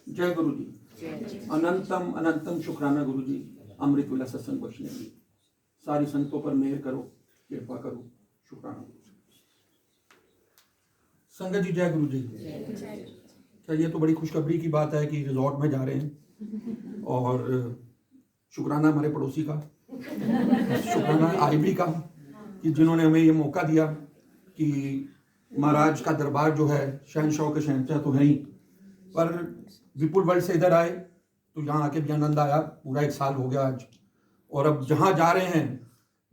जय गुरु जी। अनंतम अनंतम शुक्राना गुरु जी, अमृत विला सत्संग बख्शने की। सारी संतों पर मेहर करो, कृपा करो, शुक्राना गुरु जी। संगत जी जय गुरु जी। क्या ये तो बड़ी खुशखबरी की बात है कि रिजॉर्ट में जा रहे हैं, और शुक्राना हमारे पड़ोसी का, शुक्राना आईबी का, कि जिन्होंने हमें ये मौका दिया कि महाराज का दरबार जो है, शहंशाह के शहंशाह तो है ही, पर विपुल वर्ल्ड से इधर आए तो यहाँ आके भी आनंद आया। पूरा 1 साल हो गया आज, और अब जहाँ जा रहे हैं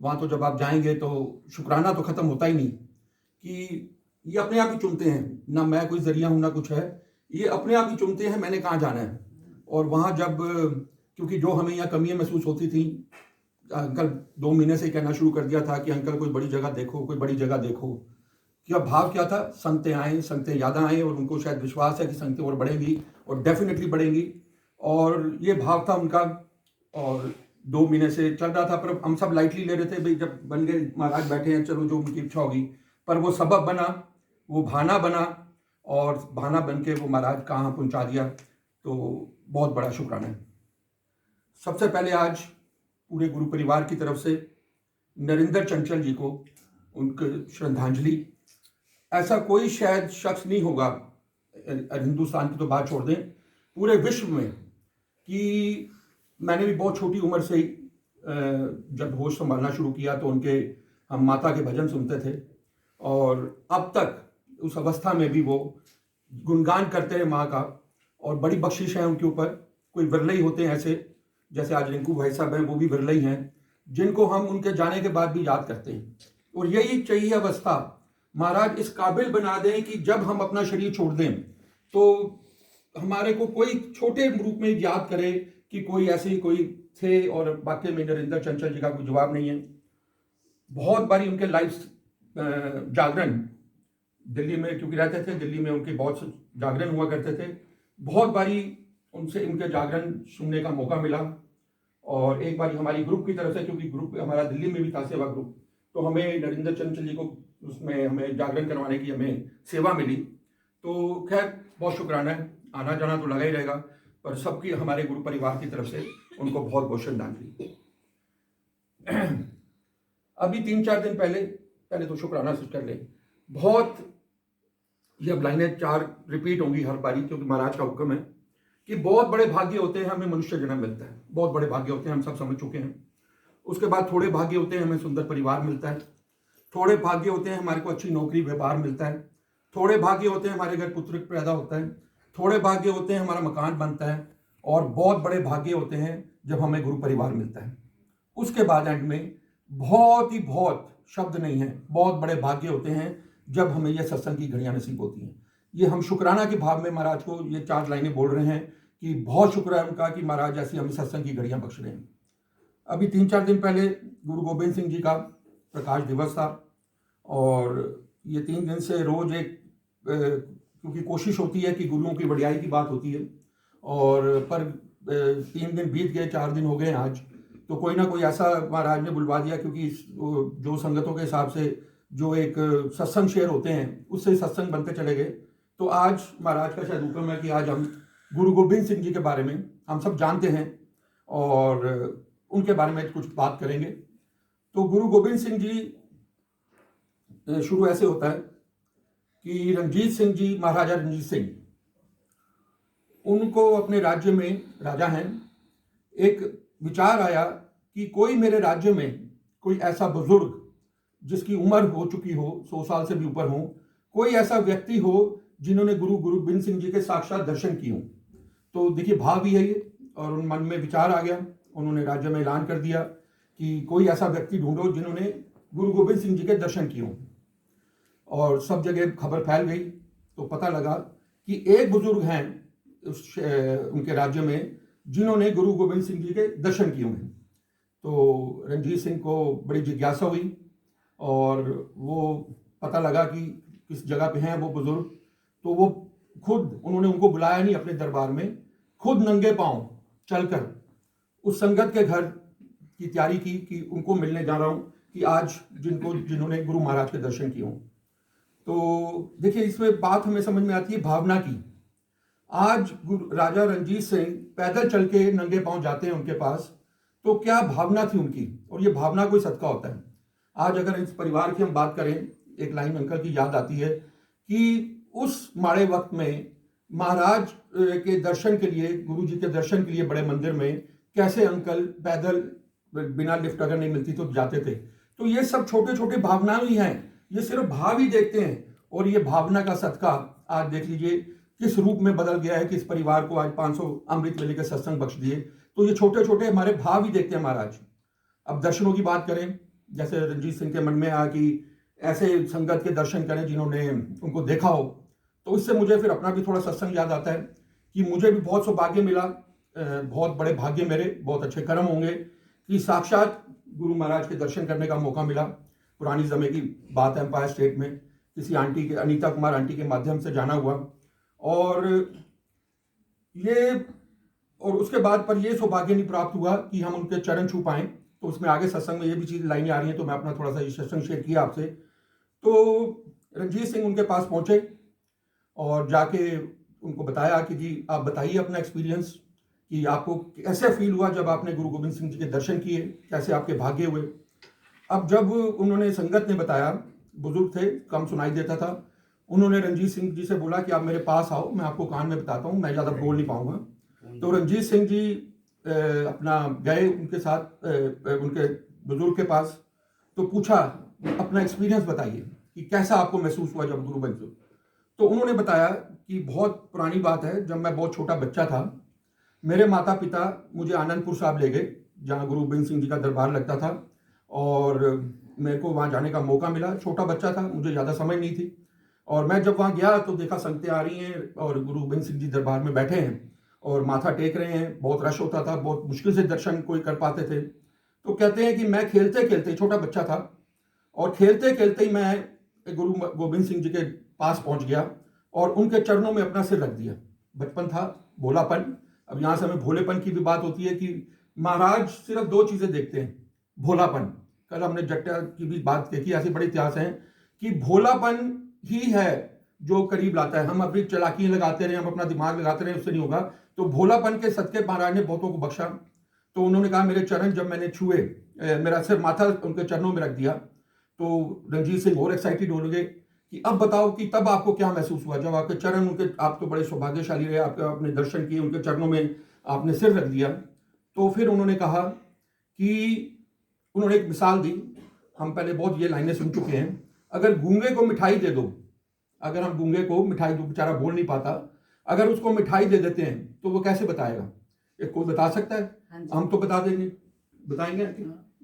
वहाँ तो जब आप जाएंगे तो शुक्राना तो ख़त्म होता ही नहीं, कि ये अपने आप ही चुनते हैं, ना मैं कोई जरिया हूँ ना कुछ है, ये अपने आप ही चुनते हैं मैंने कहाँ जाना है। और वहाँ जब, क्योंकि जो हमें यहाँ कमियाँ महसूस होती थी, अंकल 2 महीने से कहना शुरू कर दिया था कि अंकल कोई बड़ी जगह देखो, कोई बड़ी जगह देखो। क्या भाव क्या था, संगतें आए, संगतें यादा आए, और उनको शायद विश्वास है कि संगतें और बढ़ेंगी, और डेफिनेटली बढ़ेंगी, और ये भाव था उनका। और 2 महीने से चल रहा था, पर हम सब लाइटली ले रहे थे, भाई जब बन गए महाराज बैठे हैं, चलो जो उनकी इच्छा होगी। पर वो सबब बना, वो भाना बना, और भाना बन के वो महाराज कहाँ पहुँचा दिया, तो बहुत बड़ा शुक्राना है। सबसे पहले आज पूरे गुरु परिवार की तरफ से नरेंद्र चंचल जी को उनके श्रद्धांजलि। ऐसा कोई शायद शख्स नहीं होगा, हिंदुस्तान की तो बात छोड़ दें, पूरे विश्व में, कि मैंने भी बहुत छोटी उम्र से ही जब होश संभालना शुरू किया तो उनके, हम माता के भजन सुनते थे, और अब तक उस अवस्था में भी वो गुणगान करते हैं माँ का, और बड़ी बख्शिश है उनके ऊपर। कोई विरले ही होते हैं ऐसे, जैसे आज रिंकू भाई साहब हैं, वो भी विरले ही हैं, जिनको हम उनके जाने के बाद भी याद करते हैं। और यही चाहिए अवस्था, महाराज इस काबिल बना दें कि जब हम अपना शरीर छोड़ दें तो हमारे को कोई छोटे रूप में याद करे कि कोई ऐसे कोई थे, और वाकई में नरेंद्र चंचल जी का कोई जवाब नहीं है। बहुत बारी उनके लाइव जागरण दिल्ली में, क्योंकि रहते थे दिल्ली में, उनके बहुत से जागरण हुआ करते थे, बहुत बारी उनसे उनके जागरण सुनने का मौका मिला। और एक बार हमारी ग्रुप की तरफ से, क्योंकि ग्रुप हमारा दिल्ली में भी था सेवा ग्रुप, तो हमें नरेंद्र चंचल जी को उसमें हमें जागरण करवाने की हमें सेवा मिली। तो खैर बहुत शुक्राना है, आना जाना तो लगा ही रहेगा, पर सबकी हमारे गुरु परिवार की तरफ से उनको बहुत बहुत श्रद्धांजलि। अभी 3-4 दिन पहले तो शुक्राना से कर ले, बहुत ये अब लाइनें 4 रिपीट होंगी हर बारी, क्योंकि महाराज का हुक्म है कि बहुत बड़े भाग्य होते हैं हमें मनुष्य जन्म मिलता है, बहुत बड़े भाग्य होते हैं, हम सब समझ चुके हैं। उसके बाद थोड़े भाग्य होते हैं हमें सुंदर परिवार मिलता है, थोड़े भाग्य होते हैं हमारे को अच्छी नौकरी व्यापार मिलता है, थोड़े भाग्य होते हैं हमारे घर पुत्र पैदा होता है, थोड़े भाग्य होते हैं हमारा मकान बनता है, और बहुत बड़े भाग्य होते हैं जब हमें गुरु परिवार मिलता है। उसके बाद एंड में बहुत शब्द नहीं है, बहुत बड़े भाग्य होते हैं जब हमें ये सत्संग की घड़ियां नसीब होती हैं। ये हम शुक्राना के भाव में महाराज को ये 4 लाइनें बोल रहे हैं कि बहुत शुक्र है उनका कि महाराज ऐसी हमें सत्संग की घड़ियां बख्श रहे हैं। अभी 3-4 दिन पहले गुरु गोबिंद सिंह जी का प्रकाश दिवस था, और ये 3 दिन से रोज एक, क्योंकि कोशिश होती है कि गुरुओं की बढ़ियाई की बात होती है, और पर 3 दिन बीत गए, 4 दिन हो गए आज, तो कोई ना कोई ऐसा महाराज ने बुलवा दिया, क्योंकि जो संगतों के हिसाब से जो एक सत्संग शेयर होते हैं उससे सत्संग बनते चले गए। तो आज महाराज का शायद हुक्म है कि आज हम गुरु गोबिंद सिंह जी के बारे में, हम सब जानते हैं, और उनके बारे में कुछ बात करेंगे। तो गुरु गोबिंद सिंह जी, शुरू ऐसे होता है कि रणजीत सिंह जी, महाराजा रणजीत सिंह, उनको अपने राज्य में, राजा हैं, एक विचार आया कि कोई मेरे राज्य में कोई ऐसा बुजुर्ग जिसकी उम्र हो चुकी हो, 100 साल से भी ऊपर हो, कोई ऐसा व्यक्ति हो जिन्होंने गुरु गोबिंद सिंह जी के साक्षात दर्शन किए हों। तो देखिए भाव भी है ये, और उन मन में विचार आ गया, उन्होंने राज्य में ऐलान कर दिया कि कोई ऐसा व्यक्ति ढूंढो जिन्होंने गुरु गोबिंद सिंह जी के दर्शन किए हों। और सब जगह खबर फैल गई, तो पता लगा कि एक बुजुर्ग हैं उनके राज्य में जिन्होंने गुरु गोबिंद सिंह जी के दर्शन किए हैं। तो रणजीत सिंह को बड़ी जिज्ञासा हुई, और वो पता लगा कि किस जगह पे हैं वो बुजुर्ग। तो वो खुद, उन्होंने उनको बुलाया नहीं अपने दरबार में, खुद नंगे पांव चलकर उस संगत के घर की तैयारी की कि उनको मिलने जा रहा हूं, कि आज जिन्होंने गुरु महाराज के दर्शन किए हों। तो देखिए, इसमें बात हमें समझ में आती है भावना की। आज राजा रणजीत सिंह पैदल चल के नंगे पांव जाते हैं उनके पास, तो क्या भावना थी उनकी, और ये भावना कोई सदका होता है। आज अगर इस परिवार की हम बात करें, एक लाइन अंकल की याद आती है कि उस माड़े वक्त में महाराज के दर्शन के लिए, गुरु जी के दर्शन के लिए बड़े मंदिर में कैसे अंकल पैदल बिना लिफ्ट अगर नहीं मिलती तो जाते थे। तो ये सब छोटे छोटे भावनाएं ही हैं, ये सिर्फ भाव ही देखते हैं, और ये भावना का सदका आज देख लीजिए किस रूप में बदल गया है कि इस परिवार को आज 500 अमृत वेले के सत्संग बख्श दिए। तो ये छोटे छोटे हमारे भाव ही देखते हैं महाराज। अब दर्शनों की बात करें, जैसे रणजीत सिंह के मन में आया कि ऐसे संगत के दर्शन करें जिन्होंने उनको देखा हो, तो इससे मुझे फिर अपना भी थोड़ा सत्संग याद आता है कि मुझे भी बहुत सौभाग्य मिला, बहुत बड़े भाग्य मेरे, बहुत अच्छे कर्म होंगे कि साक्षात गुरु महाराज के दर्शन करने का मौका मिला। पुरानी समय की बात है, एम्पायर स्टेट में किसी आंटी के, अनीता कुमार आंटी के माध्यम से जाना हुआ, और उसके बाद पर ये सौभाग्य नहीं प्राप्त हुआ कि हम उनके चरण छू पाएं। तो उसमें आगे सत्संग में ये भी चीज लाइनें आ रही हैं, तो मैं अपना थोड़ा सा ये सत्संग शेयर किया आपसे। तो रणजीत सिंह उनके पास पहुंचे और जाके उनको बताया कि जी आप बताइए अपना एक्सपीरियंस कि आपको कैसे फील हुआ जब आपने गुरु गोविंद सिंह जी के दर्शन किए, कैसे आपके भाग्य हुए। अब जब उन्होंने, संगत ने बताया, बुजुर्ग थे, कम सुनाई देता था, उन्होंने रणजीत सिंह जी से बोला कि आप मेरे पास आओ, मैं आपको कान में बताता हूँ, मैं ज़्यादा बोल नहीं पाऊंगा। तो रणजीत सिंह जी अपना गए उनके साथ, उनके बुजुर्ग के पास, तो पूछा अपना एक्सपीरियंस बताइए कि कैसा आपको महसूस हुआ जब गुरु बन। तो उन्होंने बताया कि बहुत पुरानी बात है, जब मैं बहुत छोटा बच्चा था, मेरे माता पिता मुझे आनंदपुर साहब ले गए जहाँ गुरु गोविंद सिंह जी का दरबार लगता था, और मेरे को वहाँ जाने का मौका मिला। छोटा बच्चा था, मुझे ज़्यादा समझ नहीं थी, और मैं जब वहाँ गया तो देखा संगतें आ रही हैं और गुरु गोविंद सिंह जी दरबार में बैठे हैं और माथा टेक रहे हैं। बहुत रश होता था, बहुत मुश्किल से दर्शन कोई कर पाते थे। तो कहते हैं कि मैं खेलते खेलते, छोटा बच्चा था, और खेलते खेलते ही मैं गुरु गोविंद सिंह जी के पास पहुंच गया और उनके चरणों में अपना सिर रख दिया। बचपन था, भोलापन। अब यहाँ से हमें भोलेपन की भी बात होती है कि महाराज सिर्फ दो चीजें देखते हैं, भोलापन। कल हमने जट्टा की भी बात देखी, ऐसे बड़े इतिहास हैं कि भोलापन ही है जो करीब लाता है। हम अपनी चालाकियां लगाते रहे, हम अपना दिमाग लगाते रहे, उससे नहीं होगा। तो भोलापन के सदके महाराज ने बहुतों को बख्शा। तो उन्होंने कहा मेरे चरण जब मैंने छुए, मेरा सिर माथा उनके चरणों में रख दिया, तो रणजीत सिंह और एक्साइटेड हो गए कि अब बताओ कि तब आपको क्या महसूस हुआ जब आपके चरण, उनके, आप तो बड़े सौभाग्यशाली रहे, आपके आपने दर्शन किए, उनके चरणों में आपने सिर रख दिया। तो फिर उन्होंने कहा कि, उन्होंने एक मिसाल दी, हम पहले बहुत ये लाइनें सुन चुके हैं, अगर गूंगे को मिठाई दे दो, अगर हम गूंगे को मिठाई दो, बेचारा बोल नहीं पाता, अगर उसको मिठाई दे देते हैं तो वो कैसे बताएगा? एक कोई बता सकता है? हाँ, हम तो बता देंगे, बताएंगे?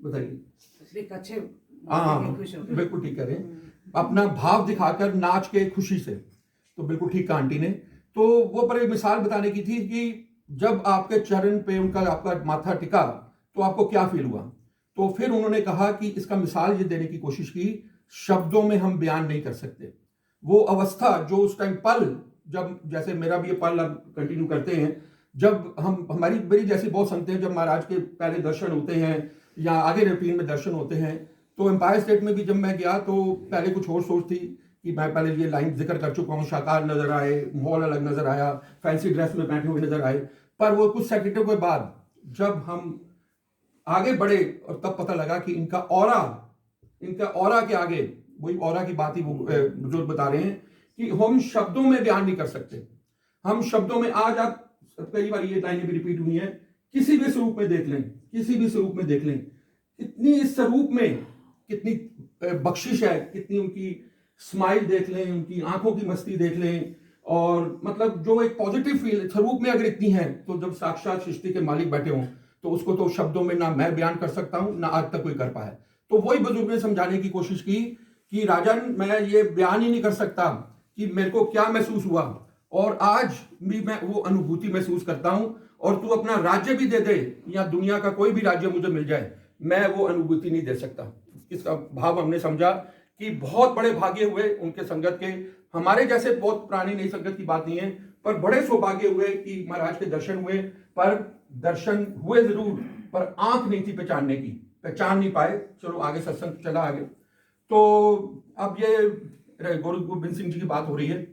बताइए। हाँ, बिल्कुल ठीक कह रहे हैं, अपना भाव दिखाकर नाच के खुशी से। तो बिल्कुल ठीक कहा आंटी ने। तो वो पर एक मिसाल बताने की थी कि जब आपके चरण पे उनका, आपका माथा टिका तो आपको क्या फील हुआ। तो फिर उन्होंने कहा कि इसका मिसाल ये देने की कोशिश की, शब्दों में हम बयान नहीं कर सकते। वो अवस्था जो उस टाइम पल, जब जैसे मेरा भी ये पल अब कंटिन्यू करते हैं, जब हम, हमारी मेरी जैसी बहुत संगतें हैं, जब महाराज के पहले दर्शन होते हैं या आगे रूटीन में दर्शन होते हैं, तो एम्पायर स्टेट में भी जब मैं गया तो पहले कुछ और सोच थी कि मैं पहले ये लाइन जिक्र कर चुका हूँ, शाकाहार नजर आए, माहौल अलग नजर आया, फैंसी ड्रेस में बैठे हुए नजर आए। पर वो कुछ सेकंडों के बाद जब हम आगे बढ़े और तब पता लगा कि इनका ऑरा के आगे, वही ऑरा की बात ही वो बुजुर्ग बता रहे हैं कि हम शब्दों में बयान नहीं कर सकते। हम शब्दों में, आज आप कई बार ये लाइनें भी रिपीट हुई हैं, किसी भी स्वरूप में देख लें, किसी भी स्वरूप में देख लें, कितनी इस स्वरूप में कितनी बख्शिश है, कितनी उनकी स्माइल देख लें, उनकी आंखों की मस्ती देख लें, और मतलब जो एक पॉजिटिव फील स्वरूप में अगर इतनी है, तो जब साक्षात सृष्टि के मालिक बैठे हों तो उसको तो शब्दों में ना मैं बयान कर सकता हूं, ना आज तक कोई कर पाया। तो वही बुजुर्ग ने समझाने की कोशिश की कि राजन, मैं ये बयान ही नहीं कर सकता कि मेरे को क्या महसूस हुआ, और आज भी मैं वो अनुभूति महसूस करता हूं, और तू अपना राज्य भी दे दे या दुनिया का कोई भी राज्य मुझे मिल जाए, मैं वो अनुभूति नहीं दे सकता। इसका भाव हमने समझा कि बहुत बड़े भाग्य हुए उनके संगत के। हमारे जैसे बहुत पुरानी नई संगत की बात नहीं है, पर बड़े सौभाग्य हुए कि महाराज के दर्शन हुए। पर दर्शन हुए जरूर, पर आंख नहीं थी पहचानने की, पहचान नहीं पाए। चलो आगे सत्संग चला आगे। तो अब ये गुरु गोबिंद सिंह जी की बात हो रही है।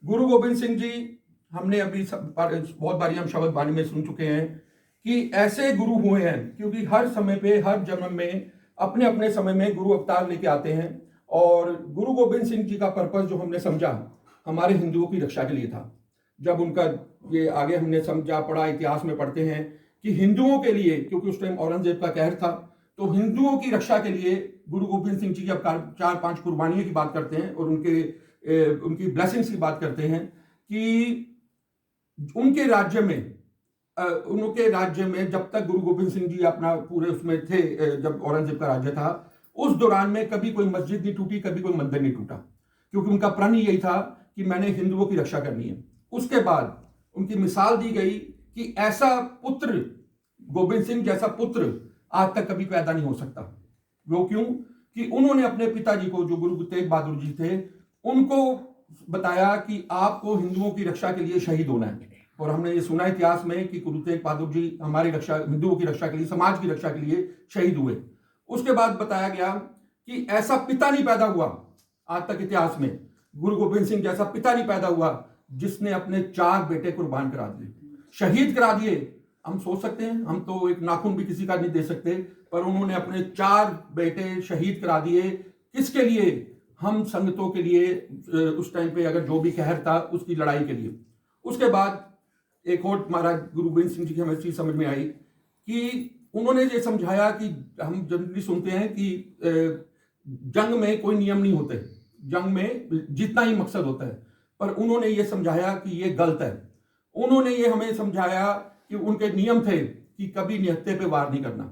गुरु गोबिंद सिंह जी, हमने अभी बहुत बारी हम शब्द वाणी में सुन चुके हैं कि ऐसे गुरु हुए हैं, क्योंकि हर समय पे, हर जन्म में अपने अपने समय में गुरु अवतार लेके आते हैं। और गुरु गोबिंद सिंह जी का पर्पस जो हमने समझा, हमारे हिंदुओं की रक्षा के लिए था। जब उनका ये आगे हमने समझा, पढ़ा, इतिहास में पढ़ते हैं कि हिंदुओं के लिए, क्योंकि उस टाइम औरंगजेब का कहर था, तो हिंदुओं की रक्षा के लिए गुरु गोबिंद सिंह जी की 4-5 कुर्बानियों की बात करते हैं और उनकी ब्लेसिंग्स की बात करते हैं कि उनके राज्य में जब तक गुरु गोबिंद सिंह जी अपना पूरे उसमें थे, जब औरंगजेब का राज्य था, उस दौरान में कभी कोई मस्जिद नहीं टूटी, कभी कोई मंदिर नहीं टूटा, क्योंकि उनका प्रण यही था कि मैंने हिंदुओं की रक्षा करनी है। उसके बाद उनकी मिसाल दी गई कि ऐसा पुत्र, गोबिंद सिंह जैसा पुत्र आज तक कभी पैदा नहीं हो सकता। वो क्यों? कि उन्होंने अपने पिताजी को, जो गुरु तेग बहादुर जी थे, उनको बताया कि आपको हिंदुओं की रक्षा के लिए शहीद होना है। और हमने ये सुना इतिहास में कि गुरु तेग बहादुर जी हमारी रक्षा, हिंदुओं की रक्षा के लिए, समाज की रक्षा के लिए शहीद हुए। उसके बाद बताया गया कि ऐसा पिता नहीं पैदा हुआ आज तक इतिहास में, गुरु गोबिंद सिंह जैसा पिता नहीं पैदा हुआ जिसने अपने 4 बेटे कुर्बान करा दिए, शहीद करा दिए। हम सोच सकते हैं, हम तो एक नाखून भी किसी का नहीं दे सकते, पर उन्होंने अपने 4 बेटे शहीद करा दिए। किसके लिए? हम संगतों के लिए, उस टाइम पे अगर जो भी कहर था उसकी लड़ाई के लिए। उसके बाद एक और महाराज गुरु गोबिंद सिंह जी की हमें चीज समझ में आई कि उन्होंने ये समझाया कि हम जनरली सुनते हैं कि जंग में कोई नियम नहीं होते, जंग में जीतना ही मकसद होता है, पर उन्होंने ये समझाया कि ये गलत है। उन्होंने ये हमें समझाया कि उनके नियम थे कि कभी निहत्थे पे वार नहीं करना,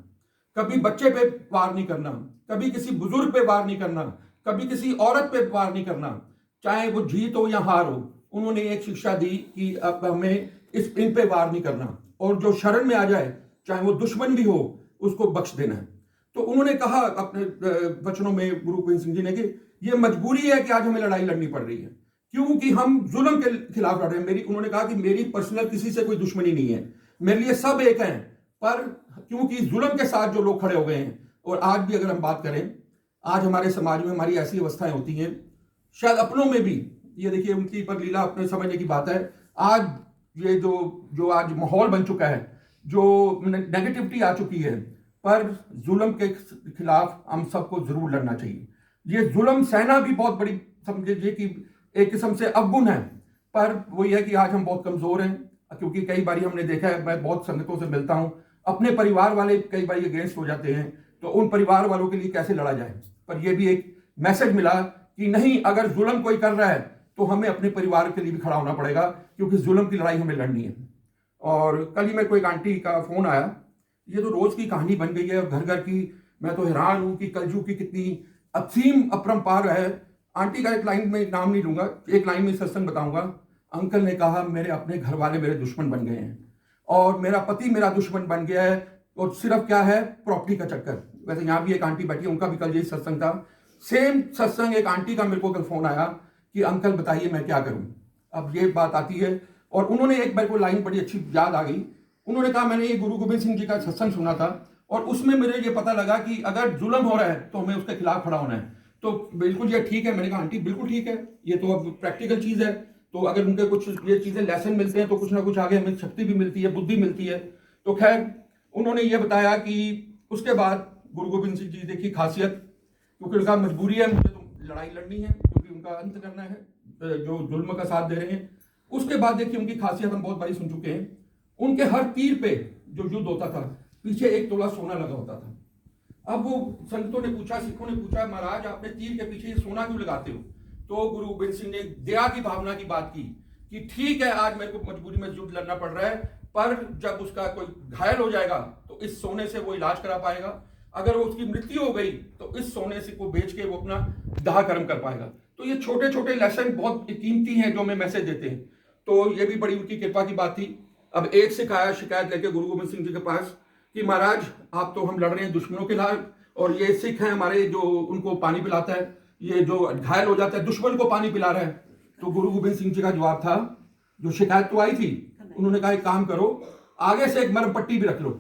कभी बच्चे पे वार नहीं करना, कभी किसी बुजुर्ग पे वार नहीं करना, कभी किसी औरत पे वार नहीं करना, चाहे वो जीत हो या हार हो। उन्होंने एक शिक्षा दी कि अब हमें इन पे वार नहीं करना, और जो शरण में आ जाए, चाहे वो दुश्मन भी हो, उसको बख्श देना है। तो उन्होंने कहा अपने वचनों में गुरु गोबिंद सिंह जी ने कि ये मजबूरी है कि आज हमें लड़ाई लड़नी पड़ रही है, क्योंकि हम जुल्म के खिलाफ लड़ रहे हैं। उन्होंने कहा कि मेरी पर्सनल किसी से कोई दुश्मनी नहीं है, मेरे लिए सब एक हैं, पर क्योंकि जुल्म के साथ जो लोग खड़े हो गए हैं, और आज भी अगर हम बात करें, आज हमारे समाज में हमारी ऐसी अवस्थाएं होती हैं, शायद अपनों में भी, ये देखिए उनकी पर लीला अपने समझने की बात है। आज ये जो आज माहौल बन चुका है, जो नेगेटिविटी आ चुकी है, पर जुल्म के खिलाफ हम सबको जरूर लड़ना चाहिए। ये जुल्म सहना भी बहुत बड़ी, समझिए कि एक किस्म से अवगुण है, पर वही है कि आज हम बहुत कमजोर हैं, क्योंकि कई बार हमने देखा है, मैं बहुत संगतों से मिलता हूं, अपने परिवार वाले कई बार अगेंस्ट हो जाते हैं, तो उन परिवार वालों के लिए कैसे लड़ा जाए। पर यह भी एक मैसेज मिला कि नहीं, अगर जुल्म कोई कर रहा है तो हमें अपने परिवार के लिए भी खड़ा होना पड़ेगा, क्योंकि जुल्म की लड़ाई हमें लड़नी है। और कल ही मेरे को एक आंटी का फोन आया, ये तो रोज की कहानी बन गई है घर घर की। मैं तो हैरान हूं कि कलयुग की कितनी असीम अपरंपार है। आंटी का एक लाइन में नाम नहीं लूंगा, एक लाइन में सत्संग बताऊंगा। अंकल ने कहा, मेरे अपने घर वाले मेरे दुश्मन बन गए हैं, और मेरा पति मेरा दुश्मन बन गया है, और सिर्फ क्या है, प्रॉपर्टी का चक्कर। वैसे यहाँ भी एक आंटी बैठी, उनका भी कल यही सत्संग था, सेम सत्संग। एक आंटी का मेरे को कल फोन आया कि अंकल बताइए मैं क्या करूं। अब ये बात आती है, और उन्होंने एक मेरे को लाइन बड़ी अच्छी याद आ गई। उन्होंने कहा, मैंने ये गुरु गोबिंद सिंह जी का सत्संग सुना था, और उसमें मुझे ये पता लगा कि अगर जुल्म हो रहा है तो हमें उसके खिलाफ खड़ा होना है। तो बिल्कुल ये ठीक है। मैंने कहा, आंटी बिल्कुल ठीक है, ये तो अब प्रैक्टिकल चीज है, तो अगर उनके कुछ ये चीजें लेसन मिलते हैं तो कुछ ना कुछ आगे हमें शक्ति भी मिलती है, बुद्धि मिलती है। तो खैर, उन्होंने ये बताया कि उसके बाद गुरु गोबिंद सिंह जी, देखिए खासियत, क्योंकि उनका मजबूरी है, मुझे तो लड़ाई लड़नी है, क्योंकि उनका अंत करना है जो जुल्म का साथ दे रहे हैं। उसके बाद देखिए उनकी खासियत हम बहुत बारी सुन चुके हैं, उनके हर तीर पे जो युद्ध होता था, पीछे 1 तोला सोना लगा होता था। अब वो संतों ने पूछा, सिखों ने पूछा, महाराज आपने तीर के पीछे ये सोना क्यों लगाते हो? तो गुरु गोबिंद सिंह ने दया की भावना की बात की कि ठीक है, आज मेरे को मजबूरी में युद्ध लड़ना पड़ रहा है, पर जब उसका कोई घायल हो जाएगा तो इस सोने से वो इलाज करा पाएगा, अगर उसकी मृत्यु हो गई तो इस सोने से को बेच के वो अपना दाह कर्म कर पाएगा। तो ये छोटे छोटे लेसन बहुत कीमती हैं जो हमें मैसेज देते हैं। तो ये भी बड़ी उनकी कृपा की बात थी। अब एक सिख आया शिकायत लेके गुरु गोबिंद सिंह जी के पास कि महाराज आप तो हम लड़ रहे हैं दुश्मनों के खिलाफ, और ये सिख है हमारे जो उनको पानी पिलाता है, ये जो घायल हो जाता है दुश्मन को पानी पिला रहा है। तो गुरु गोबिंद सिंह जी का जवाब था, जो शिकायत तो आई थी, उन्होंने कहा एक काम करो, आगे से एक मरम पट्टी भी रख लो,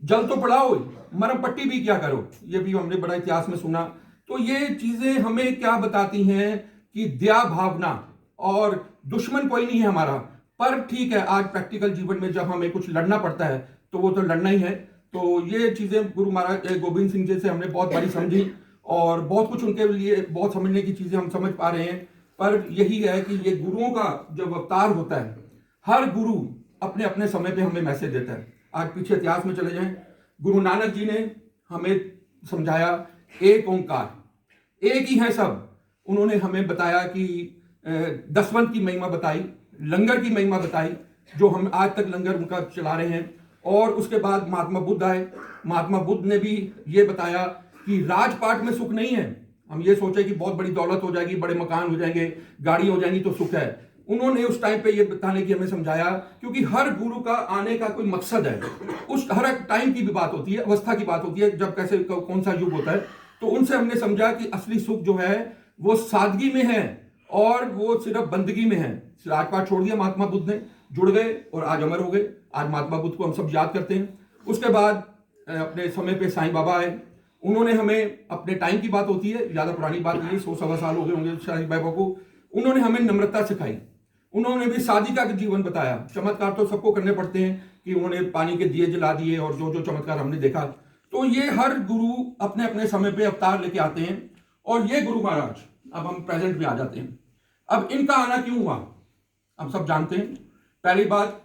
जल तो पड़ाओ, मरम पट्टी भी क्या करो। ये भी हमने बड़ा इतिहास में सुना। तो ये चीजें हमें क्या बताती हैं कि दया भावना और दुश्मन कोई नहीं है हमारा, पर ठीक है आज प्रैक्टिकल जीवन में जब हमें कुछ लड़ना पड़ता है तो वो तो लड़ना ही है। तो ये चीजें गुरु महाराज गोविंद सिंह जी से हमने बहुत बड़ी समझी और बहुत कुछ उनके लिए बहुत समझने की चीजें हम समझ पा रहे हैं। पर यही है कि ये गुरुओं का जब अवतार होता है, हर गुरु अपने अपने समय पे हमें मैसेज देता है। आज पीछे इतिहास में चले जाएं, गुरु नानक जी ने हमें समझाया एक ओंकार, एक ही है सब। उन्होंने हमें बताया कि दसवंत की महिमा बताई, लंगर की महिमा बताई, जो हम आज तक लंगर उनका चला रहे हैं। और उसके बाद महात्मा बुद्ध आए, महात्मा बुद्ध ने भी ये बताया कि राजपाट में सुख नहीं है। हम ये सोचे कि बहुत बड़ी दौलत हो जाएगी, बड़े मकान हो जाएंगे, गाड़ी हो जाएंगी तो सुख है। उन्होंने उस टाइम पे ये बताने की हमें समझाया, क्योंकि हर गुरु का आने का कोई मकसद है। उस हर एक टाइम की भी बात होती है, अवस्था की बात होती है, जब कैसे कौन सा युग होता है। तो उनसे हमने समझा कि असली सुख जो है वो सादगी में है और वो सिर्फ बंदगी में है। राजपाट छोड़ दिया महात्मा बुद्ध ने, जुड़ गए और आज अमर हो गए। आज महात्मा बुद्ध को हम सब याद करते हैं। उसके बाद अपने समय पे साईं बाबा आए, उन्होंने हमें अपने टाइम की बात होती है, ज्यादा पुरानी बात नहीं, 100-125 साल हो गए होंगे साईं बाबा को। उन्होंने हमें नम्रता सिखाई, उन्होंने भी सादिका का जीवन बताया। चमत्कार तो सबको करने पड़ते हैं कि उन्होंने पानी के दिए जला दिए और जो जो चमत्कार हमने देखा। तो ये हर गुरु अपने अपने समय पे अवतार लेके आते हैं। और ये गुरु महाराज, अब हम प्रेजेंट में आ जाते हैं। अब इनका आना क्यों हुआ अब सब जानते हैं। पहली बात,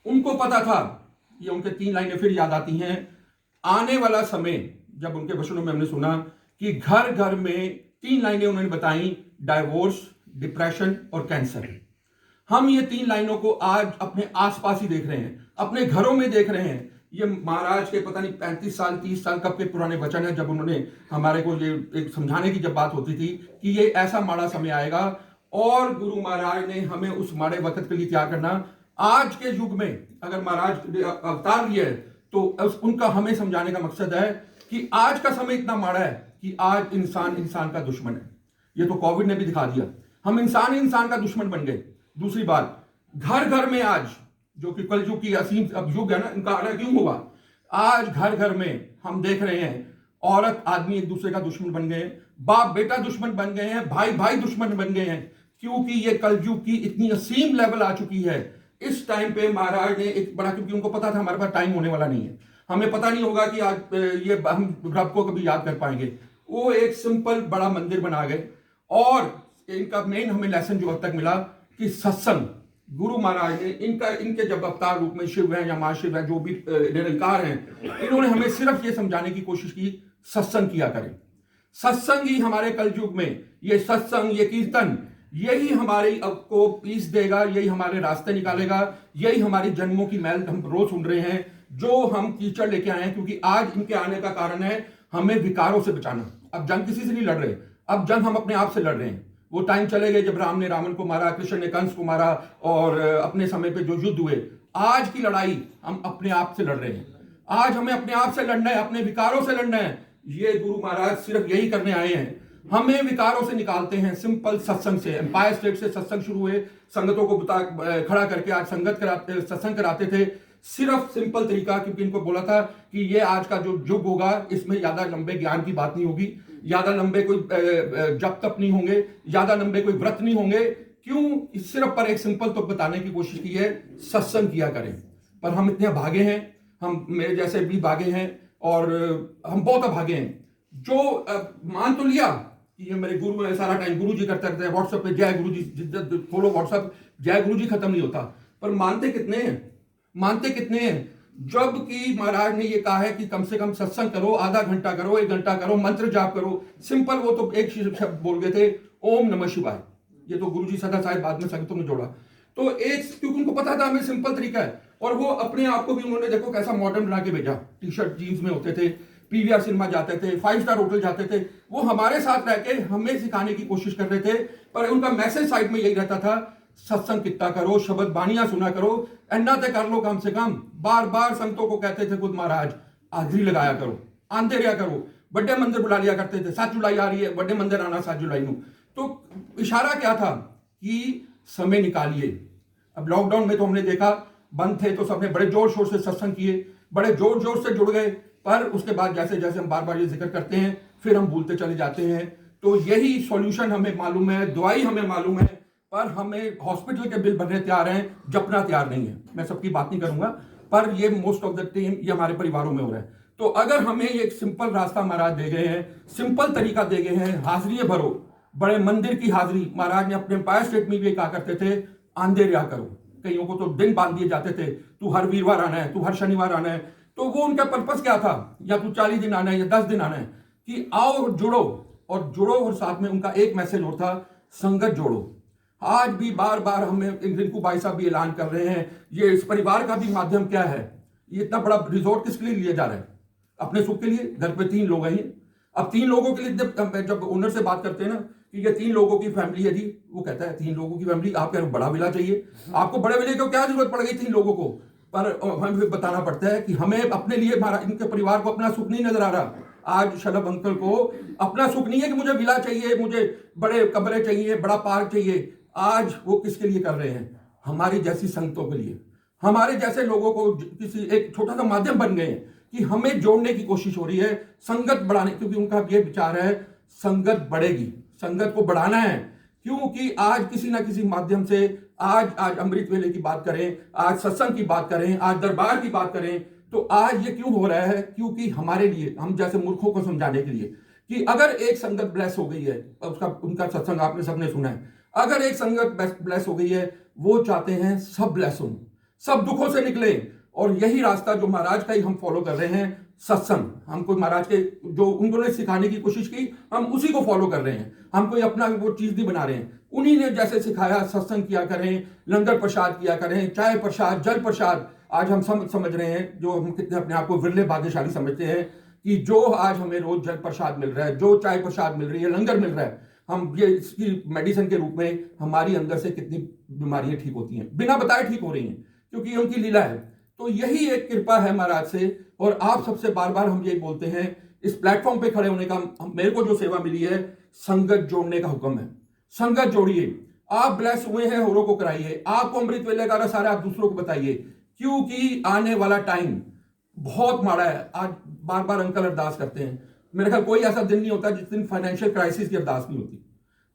उनको पता था, ये उनके 3 लाइनें फिर याद आती हैं। आने वाला समय, जब उनके वचनों में हमने सुना कि घर घर में 3 लाइनें उन्होंने बताई, डाइवोर्स, डिप्रेशन और कैंसर। हम ये 3 लाइनों को आज अपने आसपास ही देख रहे हैं, अपने घरों में देख रहे हैं। ये महाराज के पता नहीं 35 साल 30 साल कब के पुराने वचन है, जब उन्होंने हमारे को ये एक समझाने की जब बात होती थी कि ये ऐसा माड़ा समय आएगा। और गुरु महाराज ने हमें उस माड़े वक्त के लिए तैयार करना। आज के युग में अगर महाराज अवतार लिए तो उनका हमें समझाने का मकसद है कि आज का समय इतना माड़ा है कि आज इंसान का दुश्मन है। ये तो कोविड ने भी दिखा दिया, हम इंसान का दुश्मन बन गए। दूसरी बात, घर घर में आज, जो कि कलयुग की असीम अब युग है ना, इनका आना क्यों हुआ। आज घर घर में हम देख रहे हैं औरत आदमी एक दूसरे का दुश्मन बन गए, बाप बेटा दुश्मन बन गए हैं, भाई भाई दुश्मन बन गए हैं, क्योंकि ये कलयुग की इतनी असीम लेवल आ चुकी है। इस टाइम पे महाराज ने एक बड़ा, क्योंकि उनको पता था हमारे पास टाइम होने वाला नहीं है, हमें पता नहीं होगा कि आज ये हम रब को कभी याद कर पाएंगे। वो एक सिंपल बड़ा मंदिर बना गए। और इनका मेन हमें लेसन जो अब तक मिला कि सत्संग, गुरु महाराज ने इनके जब अवतार रूप में शिव है या महाशिव है, जो भी निरंकार हैं, इन्होंने हमें सिर्फ ये समझाने की कोशिश की, सत्संग किया करें। सत्संग ही हमारे कलयुग में, ये सत्संग, ये कीर्तन, यही हमारी को पीस देगा, यही हमारे रास्ते निकालेगा, यही हमारी जन्मों की मैल हम रोज सुन रहे हैं, जो हम कीचड़ लेके आए हैं। क्योंकि आज इनके आने का कारण है हमें विकारों से बचाना। अब जंग किसी से नहीं लड़ रहे, अब जंग हम अपने आप से लड़ रहे हैं। वो टाइम चले गए जब राम ने रावण को मारा, कृष्ण ने कंस को मारा और अपने समय पे जो युद्ध हुए। आज की लड़ाई हम अपने आप से लड़ रहे हैं। आज हमें अपने आप से लड़ना है, अपने विकारों से लड़ना है। ये गुरु महाराज सिर्फ यही करने आए हैं, हमें विकारों से निकालते हैं सिंपल सत्संग से। एम्पायर स्टेट से सत्संग शुरू हुए, संगतों को खड़ा करके आज सत्संग कराते थे। सिर्फ सिंपल तरीका, क्योंकि इनको बोला था कि ये आज का जो युग होगा इसमें ज्यादा लंबे ज्ञान की बात नहीं होगी, ज्यादा लंबे कोई जप तप नहीं होंगे, ज्यादा लंबे कोई व्रत नहीं होंगे। क्यों? सिर्फ पर एक सिंपल तो बताने की कोशिश की है, सत्संग किया करें। पर हम इतने भागे हैं, हम मेरे जैसे भी भागे हैं और हम बहुत भागे हैं, जो मान तो लिया कि ये मेरे गुरु है, सारा टाइम गुरु जी करते रहते हैं, व्हाट्सएप पे जय गुरु जी खोलो, व्हाट्सएप जय गुरु जी खत्म नहीं होता। पर मानते कितने हैं, मानते कितने हैं? जबकि महाराज ने ये कहा है कि कम से कम सत्संग करो, आधा घंटा करो, 1 घंटा करो, मंत्र जाप करो। सिंपल वो तो एक शब्द बोल गए थे, ओम नमः शिवाय। ये तो गुरु जी सदा साहब बाद में संगतों में जोड़ा। तो एक, क्योंकि उनको पता था हमें सिंपल तरीका है। और वो अपने आप को भी उन्होंने देखो कैसा मॉडर्न बना के भेजा। टी शर्ट जीन्स में होते थे, पीवीआर सिनेमा जाते थे, 5 स्टार होटल जाते थे। वो हमारे साथ रह के हमें सिखाने की कोशिश कर रहे थे। पर उनका मैसेज साइड में यही रहता था, सत्संग कितना करो, शब्द बाणियां सुना करो, अन्ना ते कर लो कम से कम। बार बार संतों को कहते थे खुद महाराज, हाजिरी लगाया करो, आंदे रहा करो। बड़े मंदिर बुला लिया करते थे, 7 जुलाई आ रही है, बड़े मंदिर आना 7 जुलाई को। तो इशारा क्या था कि समय निकालिए। अब लॉकडाउन में तो हमने देखा बंद थे तो सबने बड़े जोर शोर से सत्संग किए, बड़े जोर जोर से जुड़ गए। पर उसके बाद जैसे जैसे हम बार बार ये जिक्र करते हैं, फिर हम भूलते चले जाते हैं। तो यही सॉल्यूशन हमें मालूम है, दवाई हमें मालूम है, पर हमें हॉस्पिटल के बिल भरने तैयार हैं, जपना तैयार नहीं है। मैं सबकी बात नहीं करूंगा, पर ये मोस्ट ऑफ द टाइम ये हमारे परिवारों में हो रहा है। तो अगर हमें एक सिंपल रास्ता महाराज दे गए हैं, सिंपल तरीका दे गए हैं, हाजिरी भरो, बड़े मंदिर की हाजिरी। महाराज ने अपने एम्पायर स्टेट में भी कहा करते थे, आंधे रिया करो। कईयों को तो दिन बांध दिए जाते थे, तू हर वीरवार आना है, तू हर शनिवार आना है। तो वो उनका पर्पस क्या था, या तू 40 दिन आना है या 10 दिन आना है, कि आओ और जुड़ो और जुड़ो। और साथ में उनका एक मैसेज और था, संगत जोड़ो। आज भी बार बार हमें रिंकू भाई साहब भी ऐलान कर रहे हैं, ये इस परिवार का भी माध्यम क्या है, ये इतना बड़ा रिजॉर्ट किसके लिए लिया जा रहा है, अपने सुख के लिए। घर पे 3 लोग हैं, अब 3 लोगों के लिए जब ओनर से बात करते हैं ना कि ये 3 लोगों की फैमिली है जी, वो कहता है 3 लोगों की फैमिली, आप कह रहे हो बड़ा विला चाहिए, आपको बड़े विले को क्या जरूरत पड़ गई 3 लोगों को। पर हमें बताना पड़ता है कि हमें अपने लिए, इनके परिवार को अपना सुख नहीं नजर आ रहा। आज शलभ अंकल को अपना सुख नहीं है कि मुझे विला चाहिए, मुझे बड़े कमरे चाहिए, बड़ा पार्क चाहिए। आज वो किसके लिए कर रहे हैं, हमारी जैसी संगतों के लिए, हमारे जैसे लोगों को किसी एक छोटा सा माध्यम बन गए हैं कि हमें जोड़ने की कोशिश हो रही है, संगत बढ़ाने। क्योंकि उनका ये विचार है, संगत बढ़ेगी, संगत को बढ़ाना है। क्योंकि आज किसी ना किसी माध्यम से, आज अमृत वेले की बात करें, आज सत्संग की बात करें, आज दरबार की बात करें, तो आज ये क्यों हो रहा है, क्योंकि हमारे लिए, हम जैसे मूर्खों को समझाने के लिए कि अगर एक संगत ब्लेस हो गई है, उनका सत्संग आपने सबने सुना है, अगर एक संगत ब्लेस हो गई है, वो चाहते हैं सब ब्लेस हो, सब दुखों से निकले। और यही रास्ता जो महाराज का ही हम फॉलो कर रहे हैं, सत्संग। हम कोई महाराज के जो उन्होंने सिखाने की कोशिश की, हम उसी को फॉलो कर रहे हैं, हम कोई अपना वो चीज नहीं बना रहे हैं। उन्हीं ने जैसे सिखाया, सत्संग किया करें, लंगर प्रसाद किया करें, चाय प्रसाद, जल प्रसाद। आज हम समझ रहे हैं, जो हम कितने अपने आप को विरले भाग्यशाली समझते हैं कि जो आज हमें रोज जल प्रसाद मिल रहा है, जो चाय प्रसाद मिल रही है, लंगर मिल रहा है, हम ये इसकी मेडिसिन के रूप में हमारी अंदर से कितनी बीमारियां ठीक होती हैं, बिना बताए ठीक हो रही हैं, क्योंकि उनकी लीला है। तो यही एक कृपा है महाराज से। और आप सबसे बार बार हम यही बोलते हैं, इस प्लेटफॉर्म पे खड़े होने का मेरे को जो सेवा मिली है, संगत जोड़ने का हुक्म है। संगत जोड़िए, आप ब्लेस हुए हैं, होरों को कराइए, आपको अमृत वेले का रस आ रहा है, आप दूसरों को बताइए, क्योंकि आने वाला टाइम बहुत माड़ा है। आज बार बार अंकल अरदास करते हैं, मेरे ख्याल कोई ऐसा दिन नहीं होता जिस दिन फाइनेंशियल क्राइसिस की अरदास नहीं होती।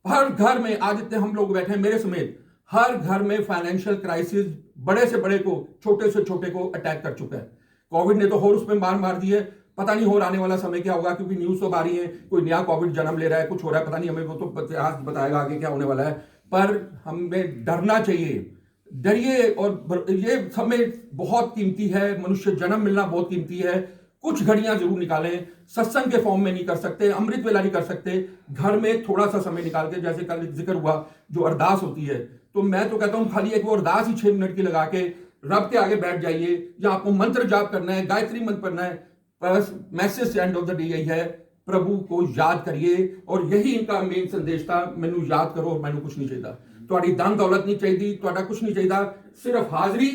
हर घर में आज इतने हम लोग बैठे हैं, मेरे समेत, हर घर में फाइनेंशियल क्राइसिस बड़े से बड़े को, छोटे से छोटे को अटैक कर चुका है। कोविड ने तो और उसमें मार दी है, पता नहीं और आने वाला समय क्या होगा, क्योंकि न्यूज तो आ रही है, कोई नया कोविड जन्म ले रहा है, कुछ हो रहा है, पता नहीं, हमें वो तो इतिहास बताएगा आगे क्या होने वाला है। पर हमें डरना चाहिए, डरिए। और ये समय बहुत कीमती है, मनुष्य जन्म मिलना बहुत कीमती है। कुछ घड़ियां जरूर निकालें, सत्संग के फॉर्म में नहीं कर सकते, अमृत वेला नहीं कर सकते, घर में थोड़ा सा समय निकाल के, जैसे कल जिक्र हुआ जो अरदास होती है, तो मैं तो कहता हूं खाली एक वो अरदास ही 6 मिनट की लगा के रब के आगे बैठ जाइए, या आपको मंत्र जाप करना है, गायत्री मंत्र पढ़ना है, बस message end of the day यही है, प्रभु को याद करिए। और यही इनका मेन संदेश था, मैनू याद करो और मैनू कुछ नहीं चाहिए, ਤੁਹਾਡੀ धन दौलत नहीं चाहिए, ਤੁਹਾਡਾ कुछ नहीं चाहिए, सिर्फ हाजिरी,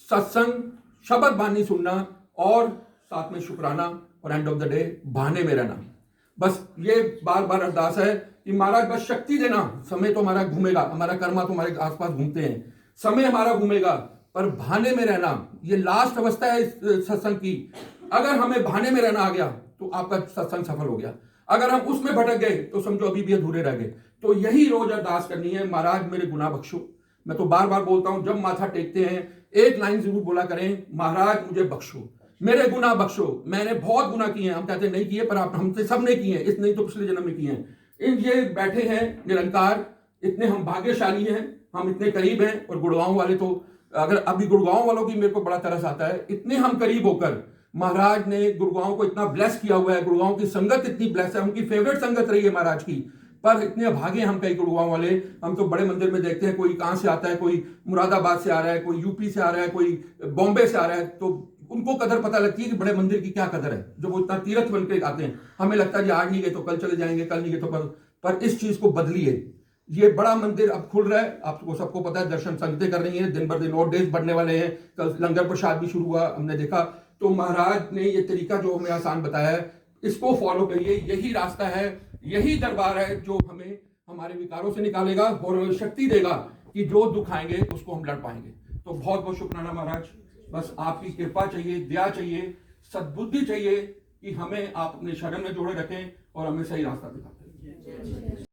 सत्संग, शब्द बानी सुनना और साथ में शुक्राना, और एंड ऑफ द डे बहाने में रहना। बस ये बार बार अरदास है कि महाराज बस शक्ति देना। समय तो हमारा घूमेगा, हमारा कर्मा तो हमारे आसपास घूमते हैं, समय हमारा घूमेगा, पर बहाने में रहना ये लास्ट अवस्था है इस सत्संग की। अगर हमें बहाने में रहना आ गया तो आपका सत्संग सफल हो गया, अगर हम उसमें भटक गए तो समझो अभी भी अधूरे रह गए। तो यही रोज अरदास करनी है, महाराज मेरे गुनाह बख्शो। मैं तो बार बार बोलता हूं, जब माथा टेकते हैं एक लाइन जरूर बोला करें, महाराज मुझे बख्शो, मेरे गुनाह बख्शो, मैंने बहुत गुनाह किए हैं। हम कहते नहीं किए, पर आप हमसे सब ने किए हैं, इस नहीं तो पिछले जन्म में किए हैं। इन ये बैठे हैं निरंकार, इतने हम भाग्यशाली हैं, हम इतने करीब हैं। और गुड़गांव वाले तो, अगर अभी गुड़गांव वालों की मेरे को बड़ा तरस आता है, इतने हम करीब होकर महाराज ने गुड़गांव को इतना ब्लेस किया हुआ है, गुड़गांव की संगत इतनी ब्लेस है, उनकी फेवरेट संगत रही है महाराज की। पर इतने अभागे हम कई गुड़गांव वाले, हम तो बड़े मंदिर में देखते हैं कोई कहां से आता है, कोई मुरादाबाद से आ रहा है, कोई यूपी से आ रहा है, कोई बॉम्बे से आ रहा है, तो उनको कदर पता लगती है कि बड़े मंदिर की क्या कदर है, जो वो इतना तीर्थ बन के आते हैं। हमें लगता है कि आज नहीं गए तो कल चले जाएंगे, कल नहीं गए तो पर इस चीज को बदलिए। ये बड़ा मंदिर अब खुल रहा है, आपको सबको पता है, दर्शन संगतें कर रही हैं, दिन भर दिन और डेज बढ़ने वाले हैं, कल लंगर प्रसाद भी शुरू हुआ, हमने देखा। तो महाराज ने ये तरीका जो हमें आसान बताया है, इसको फॉलो करिए, यही रास्ता है, यही दरबार है जो हमें हमारे विकारों से निकालेगा और शक्ति देगा कि जो दुख आएंगे उसको हम लड़ पाएंगे। तो बहुत बहुत शुक्राना महाराज, बस आपकी कृपा चाहिए, दया चाहिए, सद्बुद्धि चाहिए कि हमें आप अपने शरण में जोड़े रखें और हमें सही रास्ता दिखाते हैं। जय